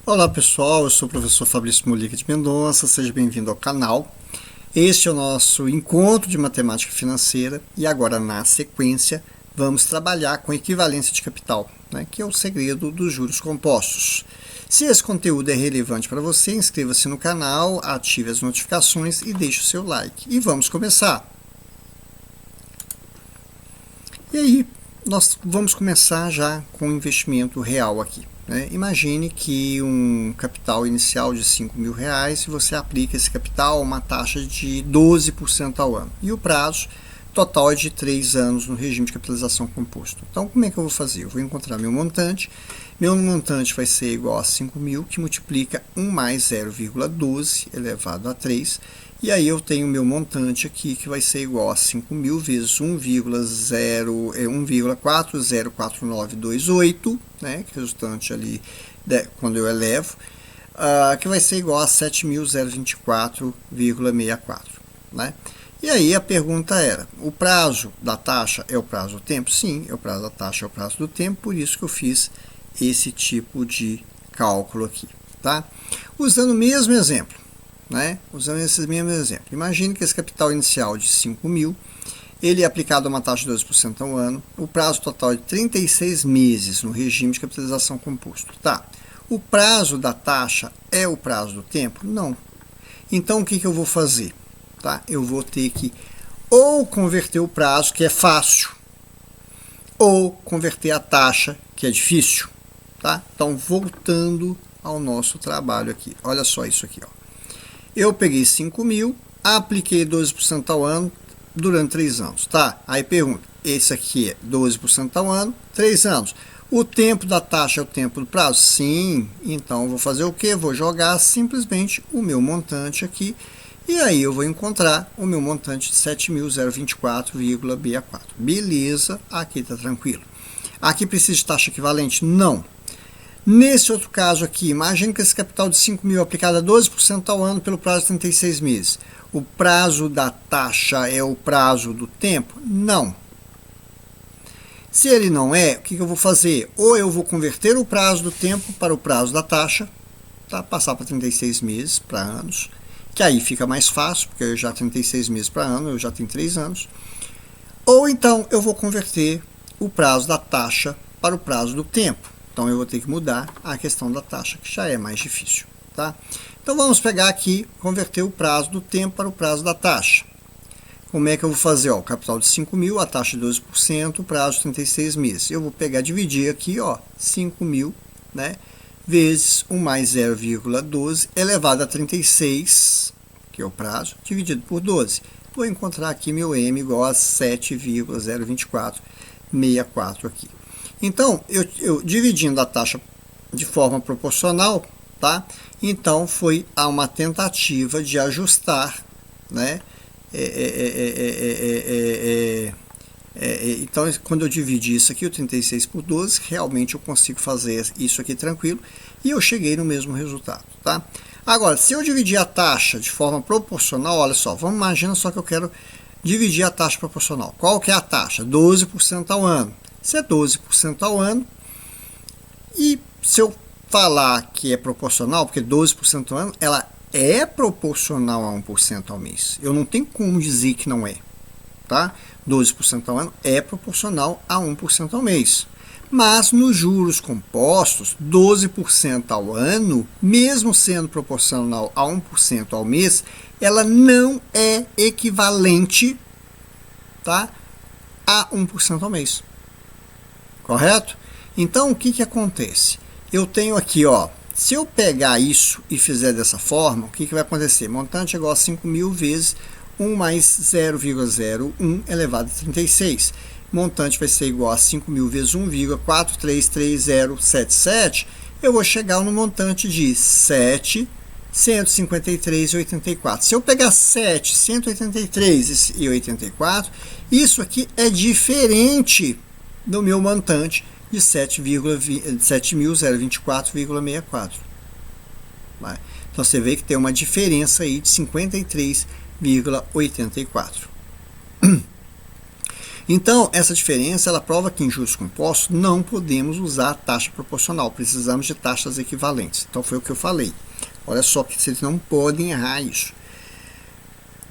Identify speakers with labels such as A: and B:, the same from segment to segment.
A: Olá pessoal, eu sou o professor Fabrício Molica de Mendonça, seja bem-vindo ao canal. Este é o nosso encontro de matemática financeira e agora na sequência vamos trabalhar com equivalência de capital, que é o segredo dos juros compostos. Se esse conteúdo é relevante para você, inscreva-se no canal, ative as notificações e deixe o seu like. E vamos começar! E aí, nós vamos começar já com o investimento real aqui. Imagine que um capital inicial de R$5.000 e você aplica esse capital a uma taxa de 12% ao ano. E o prazo total é de 3 anos no regime de capitalização composto. Então, como é que eu vou fazer? Eu vou encontrar meu montante. Meu montante vai ser igual a 5.000, que multiplica 1 mais 0,12 elevado a 3. E aí eu tenho meu montante aqui, que vai ser igual a 5.000 vezes 1,404928, que é resultante ali quando eu elevo, que vai ser igual a 7.024,64. E aí a pergunta era, o prazo da taxa é o prazo do tempo? Sim, o prazo da taxa é o prazo do tempo, por isso que eu fiz esse tipo de cálculo aqui. Usando o mesmo exemplo. Usando esse mesmo exemplo. Imagine que esse capital inicial de 5.000, ele é aplicado a uma taxa de 12% ao ano, o prazo total é de 36 meses no regime de capitalização composto. O prazo da taxa é o prazo do tempo? Não. Então, o que eu vou fazer? Eu vou ter que ou converter o prazo, que é fácil, ou converter a taxa, que é difícil. Então, voltando ao nosso trabalho aqui. Olha só isso aqui. Eu peguei 5.000, apliquei 12% ao ano durante 3 anos. Aí pergunta, esse aqui é 12% ao ano, 3 anos. O tempo da taxa é o tempo do prazo? Sim. Então, eu vou fazer o quê? Vou jogar simplesmente o meu montante aqui. E aí eu vou encontrar o meu montante de 7.024,64. Beleza, aqui está tranquilo. Aqui precisa de taxa equivalente? Não. Nesse outro caso aqui, imagine que esse capital de 5.000 aplicado a 12% ao ano pelo prazo de 36 meses. O prazo da taxa é o prazo do tempo? Não. Se ele não é, o que eu vou fazer? Ou eu vou converter o prazo do tempo para o prazo da taxa, passar para 36 meses, para anos, que aí fica mais fácil, porque eu já 36 meses para ano, eu já tenho 3 anos. Ou então eu vou converter o prazo da taxa para o prazo do tempo. Então, eu vou ter que mudar a questão da taxa, que já é mais difícil. Então, vamos pegar aqui, converter o prazo do tempo para o prazo da taxa. Como é que eu vou fazer? O capital de 5.000, a taxa de 12%, o prazo de 36 meses. Eu vou pegar, dividir aqui, 5.000, vezes 1 mais 0,12 elevado a 36, que é o prazo, dividido por 12. Vou encontrar aqui meu M igual a 7,024,64 aqui. Então, eu dividindo a taxa de forma proporcional, então foi uma tentativa de ajustar, então, quando eu dividi isso aqui, o 36 por 12, realmente eu consigo fazer isso aqui tranquilo, e eu cheguei no mesmo resultado. Agora, se eu dividir a taxa de forma proporcional, olha só, vamos imaginar só que eu quero dividir a taxa proporcional. Qual que é a taxa? 12% ao ano. Se é 12% ao ano, e se eu falar que é proporcional, porque 12% ao ano, ela é proporcional a 1% ao mês. Eu não tenho como dizer que não é. 12% ao ano é proporcional a 1% ao mês. Mas nos juros compostos, 12% ao ano, mesmo sendo proporcional a 1% ao mês, ela não é equivalente a 1% ao mês. Correto? Então, o que acontece? Eu tenho aqui, se eu pegar isso e fizer dessa forma, o que vai acontecer? Montante é igual a 5.000 vezes 1 mais 0,01 elevado a 36. Montante vai ser igual a 5.000 vezes 1,433077. Eu vou chegar no montante de 7.153,84. Se eu pegar 7.183,84, isso aqui é diferente do meu montante de 7.024,64. Então, você vê que tem uma diferença aí de 53,84. Então, essa diferença ela prova que em juros compostos não podemos usar taxa proporcional, precisamos de taxas equivalentes. Então, foi o que eu falei. Olha só que vocês não podem errar isso.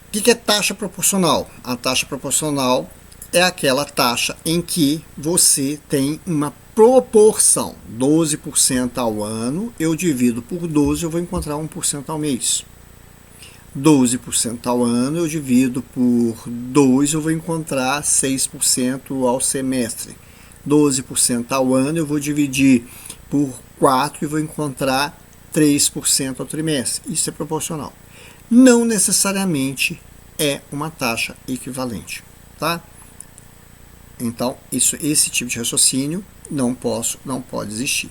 A: O que é taxa proporcional? A taxa proporcional é aquela taxa em que você tem uma proporção. 12% ao ano, eu divido por 12, eu vou encontrar 1% ao mês. 12% ao ano, eu divido por 2, eu vou encontrar 6% ao semestre. 12% ao ano, eu vou dividir por 4 e vou encontrar 3% ao trimestre. Isso é proporcional. Não necessariamente é uma taxa equivalente, tá? Então, esse tipo de raciocínio não pode existir.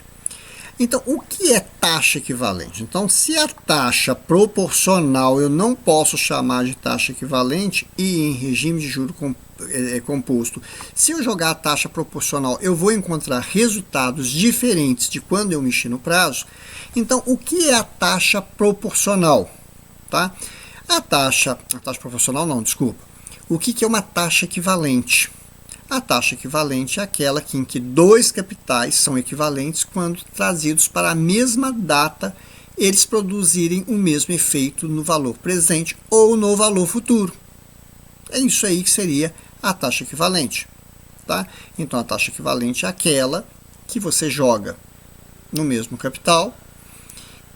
A: Então, o que é taxa equivalente? Então, se a taxa proporcional eu não posso chamar de taxa equivalente, e em regime de juro composto, se eu jogar a taxa proporcional, eu vou encontrar resultados diferentes de quando eu mexi no prazo. Então, o que é a taxa proporcional? Tá? A taxa proporcional não, desculpa. O que é uma taxa equivalente? A taxa equivalente é aquela em que dois capitais são equivalentes quando trazidos para a mesma data, eles produzirem o mesmo efeito no valor presente ou no valor futuro. É isso aí que seria a taxa equivalente. Tá? Então, a taxa equivalente é aquela que você joga no mesmo capital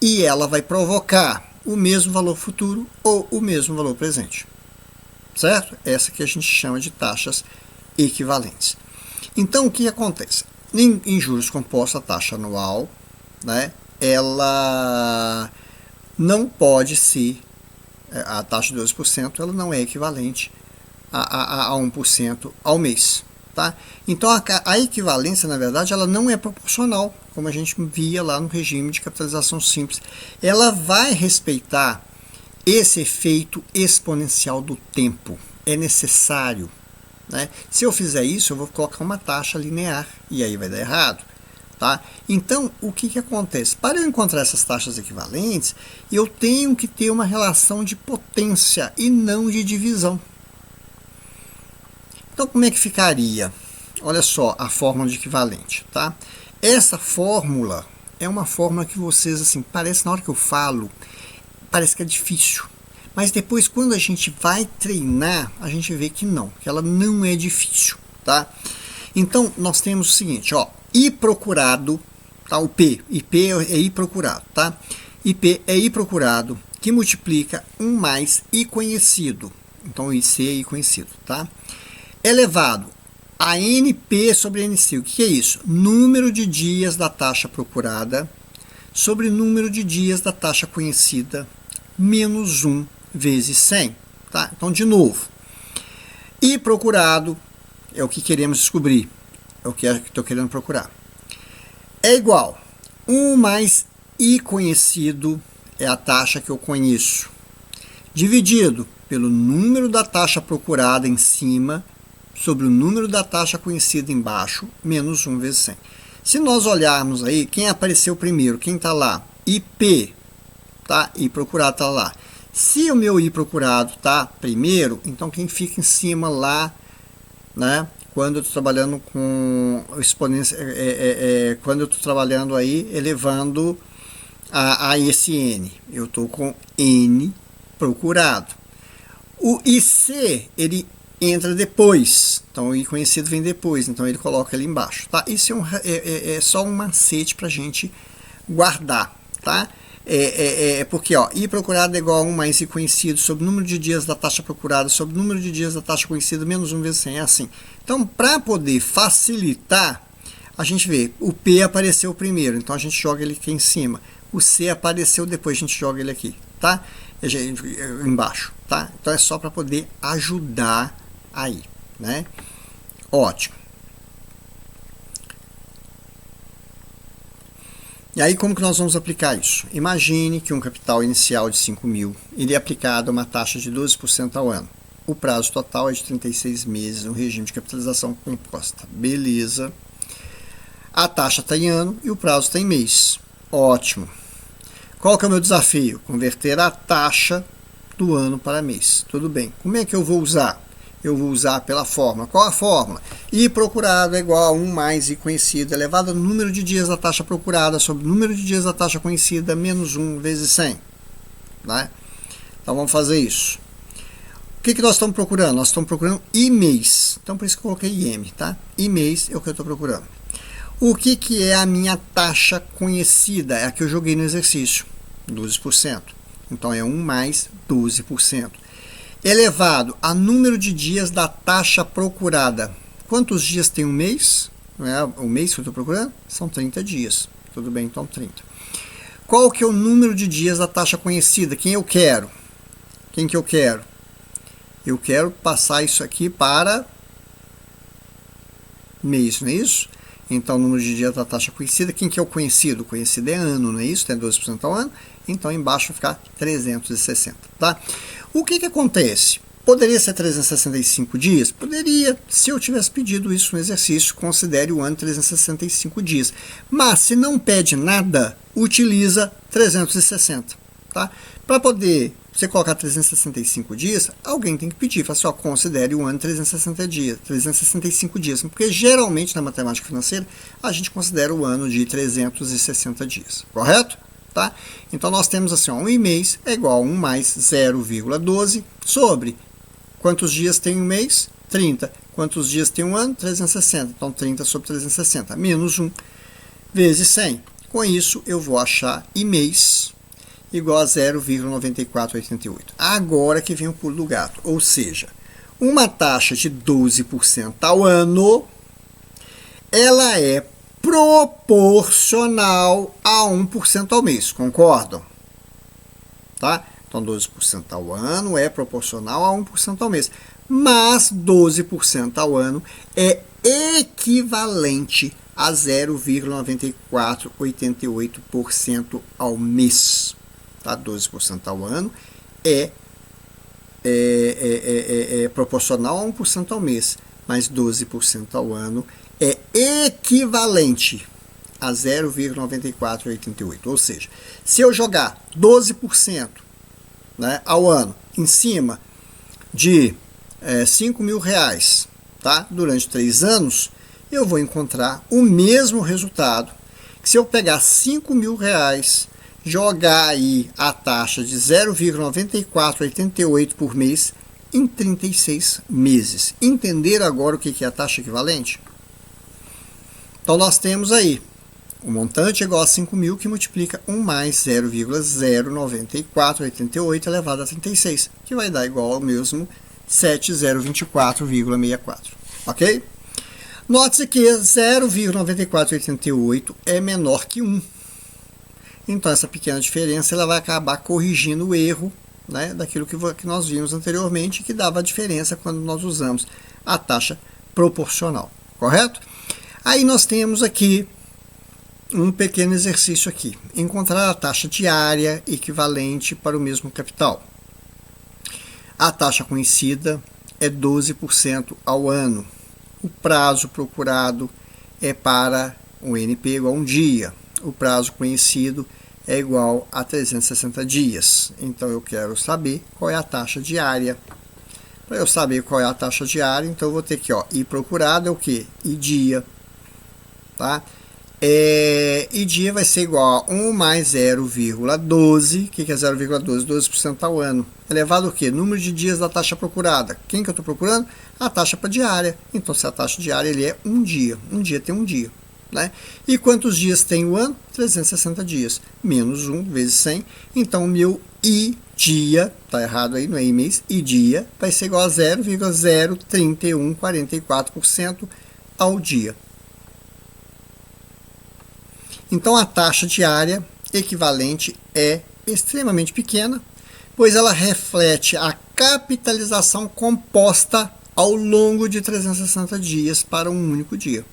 A: e ela vai provocar o mesmo valor futuro ou o mesmo valor presente. Certo? Essa que a gente chama de taxas equivalentes. Então, o que acontece? Em juros compostos, a taxa anual, né, ela não pode ser, a taxa de 12%, ela não é equivalente a 1% ao mês. Tá? Então, a equivalência, na verdade, ela não é proporcional, como a gente via lá no regime de capitalização simples. Ela vai respeitar esse efeito exponencial do tempo. É necessário. Né? Se eu fizer isso, eu vou colocar uma taxa linear e aí vai dar errado. Tá? Então, o que acontece? Para eu encontrar essas taxas equivalentes, eu tenho que ter uma relação de potência e não de divisão. Então, como é que ficaria? Olha só a fórmula de equivalente. Tá? Essa fórmula é uma fórmula que vocês, assim, parece na hora que eu falo, parece que é difícil. Mas depois, quando a gente vai treinar, a gente vê que não, que ela não é difícil, tá? Então, nós temos o seguinte, ó, I procurado, tá? O P, IP é I procurado, tá? IP é I procurado, que multiplica 1 mais I conhecido. Então, IC é I conhecido, tá? Elevado a NP sobre NC. O que é isso? Número de dias da taxa procurada sobre número de dias da taxa conhecida, menos 1 vezes 100. Tá? Então, de novo, I procurado é o que queremos descobrir, é o que estou querendo procurar. É igual 1 mais I conhecido, é a taxa que eu conheço, dividido pelo número da taxa procurada em cima, sobre o número da taxa conhecida embaixo, menos 1 vezes 100. Se nós olharmos aí, quem apareceu primeiro, quem está lá? IP, tá? I procurado está lá. Se o meu I procurado está primeiro, então quem fica em cima lá, né? Quando eu estou trabalhando com exponência, quando eu estou trabalhando aí, elevando a esse N, eu estou com N procurado. O IC, ele entra depois, então o I conhecido vem depois, então ele coloca ali embaixo, tá? Isso é só um macete para a gente guardar, tá? Porque ó, I procurado é igual a 1 mais I conhecido sobre o número de dias da taxa procurada sobre o número de dias da taxa conhecida menos 1 vezes 100, é assim. Então, para poder facilitar, a gente vê, o P apareceu primeiro, então a gente joga ele aqui em cima. O C apareceu depois, a gente joga ele aqui, tá? Embaixo, tá? Então é só para poder ajudar aí, né? Ótimo. E aí, como que nós vamos aplicar isso? Imagine que um capital inicial de 5.000, ele é aplicado a uma taxa de 12% ao ano. O prazo total é de 36 meses no regime de capitalização composta. Beleza. A taxa está em ano e o prazo está em mês. Ótimo. Qual que é o meu desafio? Converter a taxa do ano para mês. Tudo bem. Como é que eu vou usar? eu vou usar pela fórmula. Qual a fórmula? I procurado é igual a 1 mais I conhecido elevado ao número de dias da taxa procurada sobre o número de dias da taxa conhecida menos 1 vezes 100. Né? Então vamos fazer isso. O que nós estamos procurando? Nós estamos procurando I mês. Então por isso que eu coloquei IM. Tá? I mês é o que eu estou procurando. O que é a minha taxa conhecida? É a que eu joguei no exercício. 12%. Então é 1 mais 12%. Elevado a número de dias da taxa procurada. Quantos dias tem um mês? Não é o mês que eu estou procurando? São 30 dias. Tudo bem, então 30. Qual que é o número de dias da taxa conhecida? Quem eu quero? Quem que eu quero? Eu quero passar isso aqui para mês, não é isso? Então, o número de dias da taxa conhecida. Quem que é o conhecido? O conhecido é ano, não é isso? Tem 12% ao ano. Então, embaixo vai ficar 360, tá? O que acontece? Poderia ser 365 dias? Poderia, se eu tivesse pedido isso no exercício, considere o ano 365 dias. Mas, se não pede nada, utiliza 360, tá? Para poder você colocar 365 dias, alguém tem que pedir, fala assim, ó, considere o ano 360 dias, 365 dias, porque geralmente na matemática financeira a gente considera o ano de 360 dias, correto? Tá? Então nós temos assim, ó, 1 mês é igual a 1 mais 0,12 sobre quantos dias tem um mês? 30. Quantos dias tem um ano? 360. Então 30 sobre 360 menos 1 vezes 100. Com isso eu vou achar I mês igual a 0,9488. Agora que vem o pulo do gato, ou seja, uma taxa de 12% ao ano, ela é proporcional a 1% ao mês, concordam? Tá? Então 12% ao ano é proporcional a 1% ao mês, mas 12% ao ano é equivalente a 0,9488% ao mês. Tá? 12% ao ano é proporcional a 1% ao mês, mas 12% ao ano é equivalente a 0,9488. Ou seja, se eu jogar 12%, né, ao ano em cima de R$5.000, tá, durante 3 anos, eu vou encontrar o mesmo resultado que se eu pegar R$5.000, jogar aí a taxa de 0,9488 por mês em 36 meses. Entenderam agora o que é a taxa equivalente? Então nós temos aí o montante igual a 5.000 que multiplica 1 mais 0,09488 elevado a 36, que vai dar igual ao mesmo 7024,64. Ok? Note-se que 0,9488 é menor que 1. Então, essa pequena diferença ela vai acabar corrigindo o erro, né, daquilo que nós vimos anteriormente, que dava a diferença quando nós usamos a taxa proporcional. Correto? Aí nós temos aqui um pequeno exercício aqui. Encontrar a taxa diária equivalente para o mesmo capital. A taxa conhecida é 12% ao ano. O prazo procurado é para o NP igual a 1 dia. O prazo conhecido é igual a 360 dias. Então, eu quero saber qual é a taxa diária. Para eu saber qual é a taxa diária, então eu vou ter que, ó, I procurado é o quê? I dia. Tá? I dia vai ser igual a 1 mais 0,12. O que é 0,12? 12% ao ano. Elevado o quê? Número de dias da taxa procurada. Quem que eu estou procurando? A taxa para diária. Então, se a taxa diária ele é 1 dia. 1 dia tem 1 dia. Né? E quantos dias tem o ano? 360 dias. Menos 1 vezes 100. Então, o meu I dia, tá errado aí, não é I mês, I dia, vai ser igual a 0,03144% ao dia. Então, a taxa diária equivalente é extremamente pequena, pois ela reflete a capitalização composta ao longo de 360 dias para um único dia.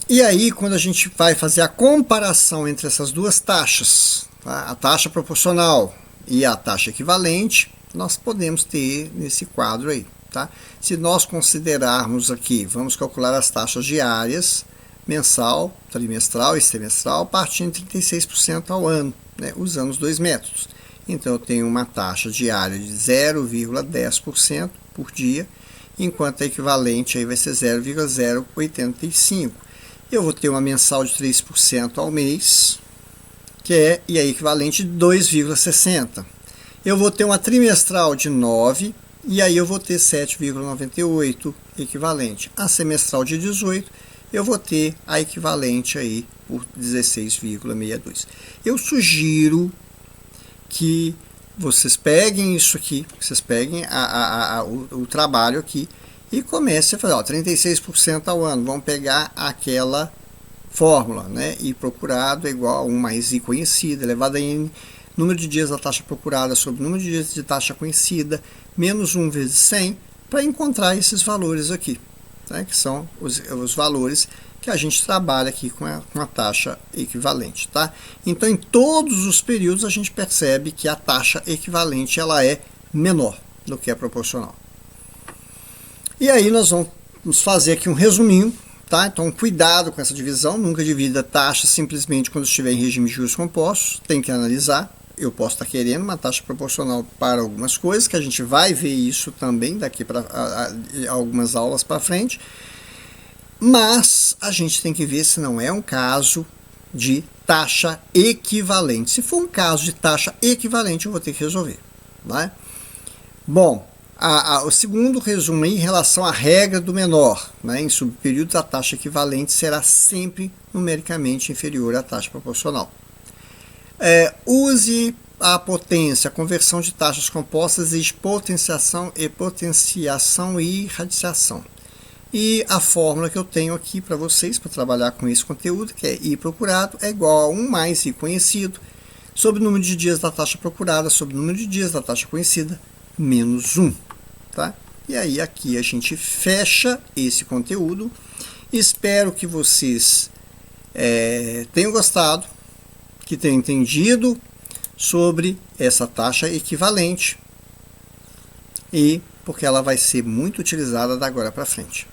A: E aí, quando a gente vai fazer a comparação entre essas duas taxas, tá? A taxa proporcional e a taxa equivalente, nós podemos ter nesse quadro aí. Tá? Se nós considerarmos aqui, vamos calcular as taxas diárias, mensal, trimestral e semestral, partindo de 36% ao ano, né? Usando os dois métodos. Então eu tenho uma taxa diária de 0,10% por dia, enquanto a equivalente aí vai ser 0,085. Eu vou ter uma mensal de 3% ao mês, que é e a equivalente de 2,60. Eu vou ter uma trimestral de 9, e aí eu vou ter 7,98 equivalente. A semestral de 18, eu vou ter a equivalente aí por 16,62. Eu sugiro que vocês peguem isso aqui, vocês peguem o trabalho aqui e comecem a fazer 36% ao ano. Vamos pegar aquela fórmula, né? I procurado é igual a 1 mais I conhecida, elevado a N, número de dias da taxa procurada sobre o número de dias de taxa conhecida, menos 1 vezes 100, para encontrar esses valores aqui, né? Que são os valores que a gente trabalha aqui com a taxa equivalente, tá? Então, em todos os períodos, a gente percebe que a taxa equivalente ela é menor do que a proporcional. E aí nós vamos fazer aqui um resuminho, tá? Então, cuidado com essa divisão, nunca divida taxa simplesmente quando estiver em regime de juros compostos, tem que analisar. Eu posso estar querendo uma taxa proporcional para algumas coisas, que a gente vai ver isso também daqui para algumas aulas para frente, mas a gente tem que ver se não é um caso de taxa equivalente. Se for um caso de taxa equivalente, eu vou ter que resolver, né? Bom, o segundo resumo aí, em relação à regra do menor, né? Em subperíodos, a taxa equivalente será sempre numericamente inferior à taxa proporcional. Use a potência, a conversão de taxas compostas de potenciação e radiciação. E a fórmula que eu tenho aqui para vocês, para trabalhar com esse conteúdo, que é I procurado é igual a 1 mais I conhecido, sobre o número de dias da taxa procurada, sobre o número de dias da taxa conhecida, menos 1. Tá? E aí aqui a gente fecha esse conteúdo. Espero que vocês tenham gostado, que tenham entendido sobre essa taxa equivalente, e porque ela vai ser muito utilizada da agora para frente.